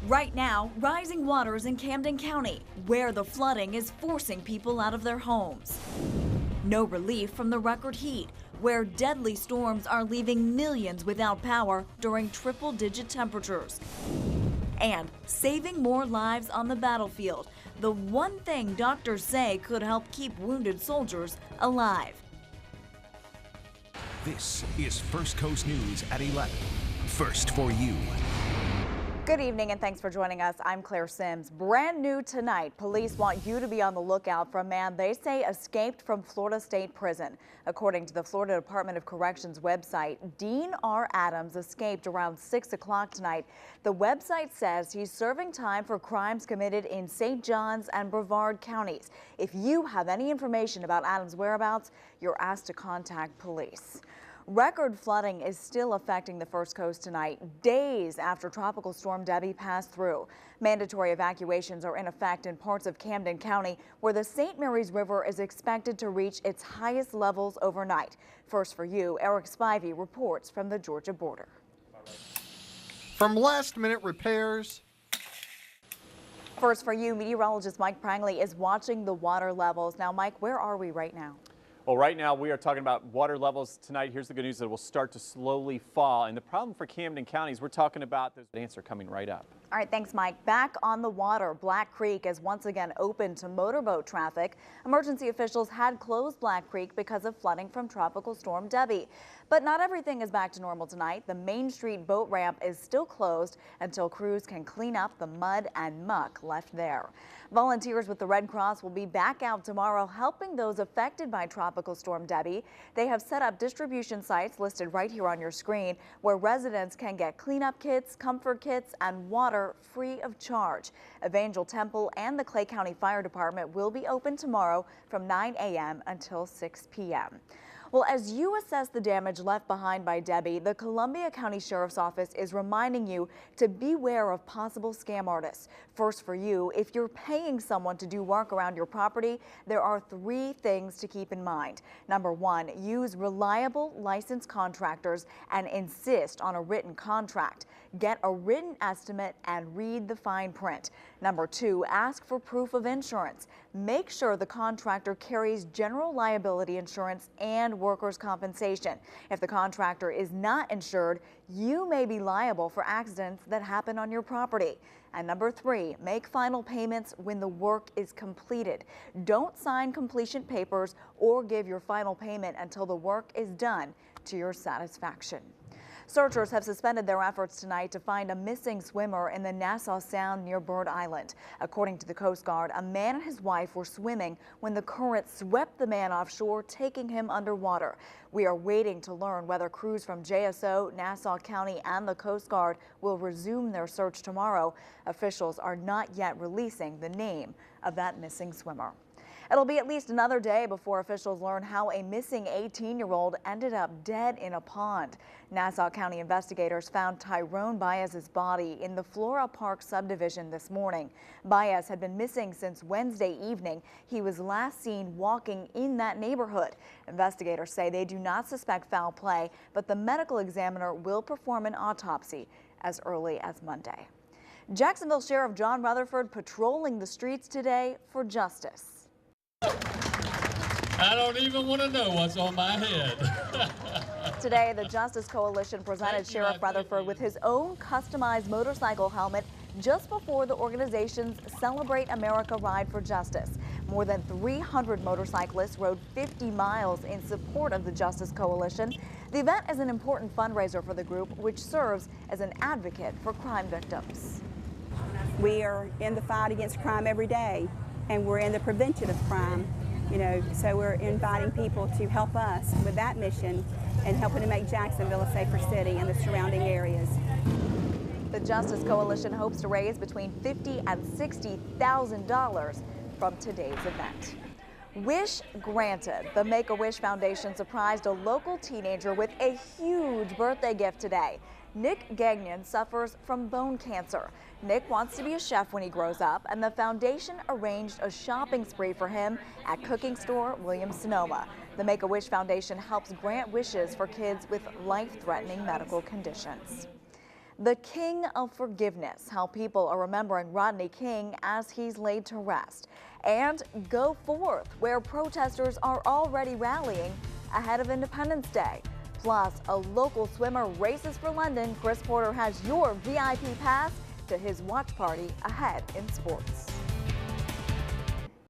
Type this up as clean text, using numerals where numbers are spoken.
Right now, rising waters in Camden County, where the flooding is forcing people out of their homes. No relief from the record heat, where deadly storms are leaving millions without power during triple-digit temperatures. And saving more lives on the battlefield, the one thing doctors say could help keep wounded soldiers alive. This is First Coast News at 11. First for you. Good evening and thanks for joining us. I'm Claire Sims. Brand new tonight, police want you to be on the lookout for a man they say escaped from Florida State Prison. According to the Florida Department of Corrections website, Dean R. Adams escaped around 6 o'clock tonight. The website says he's serving time for crimes committed in St. Johns and Brevard counties. If you have any information about Adams' whereabouts, you're asked to contact police. Record flooding is still affecting the First Coast tonight, days after Tropical Storm Debbie passed through. Mandatory evacuations are in effect in parts of Camden County, where the St. Mary's River is expected to reach its highest levels overnight. First for you, Eric Spivey reports from the Georgia border. From last-minute repairs. First for you, meteorologist Mike Prangley is watching the water levels. Now, Mike, where are we right now? Well, right now we are talking about water levels tonight. Here's the good news: that it will start to slowly fall. And the problem for Camden County is we're talking about this answer coming right up. All right, thanks, Mike. Back on the water, Black Creek is once again open to motorboat traffic. Emergency officials had closed Black Creek because of flooding from Tropical Storm Debbie. But not everything is back to normal tonight. The Main Street boat ramp is still closed until crews can clean up the mud and muck left there. Volunteers with the Red Cross will be back out tomorrow helping those affected by Tropical Storm Debbie. They have set up distribution sites listed right here on your screen where residents can get cleanup kits, comfort kits, and water free of charge. Evangel Temple and the Clay County Fire Department will be open tomorrow from 9 a.m. until 6 p.m. Well, as you assess the damage left behind by Debbie, the Columbia County Sheriff's Office is reminding you to beware of possible scam artists. First for you, if you're paying someone to do work around your property, there are 3 things to keep in mind. Number 1, use reliable licensed contractors and insist on a written contract. Get a written estimate and read the fine print. Number 2, ask for proof of insurance. Make sure the contractor carries general liability insurance and workers' compensation. If the contractor is not insured, you may be liable for accidents that happen on your property. And number 3, make final payments when the work is completed. Don't sign completion papers or give your final payment until the work is done to your satisfaction. Searchers have suspended their efforts tonight to find a missing swimmer in the Nassau Sound near Bird Island. According to the Coast Guard, a man and his wife were swimming when the current swept the man offshore, taking him underwater. We are waiting to learn whether crews from JSO, Nassau County, and the Coast Guard will resume their search tomorrow. Officials are not yet releasing the name of that missing swimmer. It'll be at least another day before officials learn how a missing 18-year-old ended up dead in a pond. Nassau County investigators found Tyrone Baez's body in the Flora Park subdivision this morning. Baez had been missing since Wednesday evening. He was last seen walking in that neighborhood. Investigators say they do not suspect foul play, but the medical examiner will perform an autopsy as early as Monday. Jacksonville Sheriff John Rutherford patrolling the streets today for justice. I don't even want to know what's on my head. Today, the Justice Coalition presented Sheriff Rutherford with his own customized motorcycle helmet just before the organization's Celebrate America Ride for Justice. More than 300 motorcyclists rode 50 miles in support of the Justice Coalition. The event is an important fundraiser for the group, which serves as an advocate for crime victims. We are in the fight against crime every day, and we're in the prevention of crime. So we're inviting people to help us with that mission and helping to make Jacksonville a safer city and the surrounding areas. The Justice Coalition hopes to raise between $50,000 and $60,000 from today's event. Wish granted. The Make-A-Wish Foundation surprised a local teenager with a huge birthday gift today. Nick Gagnon suffers from bone cancer. Nick wants to be a chef when he grows up, and the foundation arranged a shopping spree for him at cooking store Williams-Sonoma. The Make-A-Wish Foundation helps grant wishes for kids with life-threatening medical conditions. The King of Forgiveness, how people are remembering Rodney King as he's laid to rest. And Go Forth, where protesters are already rallying ahead of Independence Day. Plus, a local swimmer races for London. Chris Porter has your VIP pass to his watch party ahead in sports.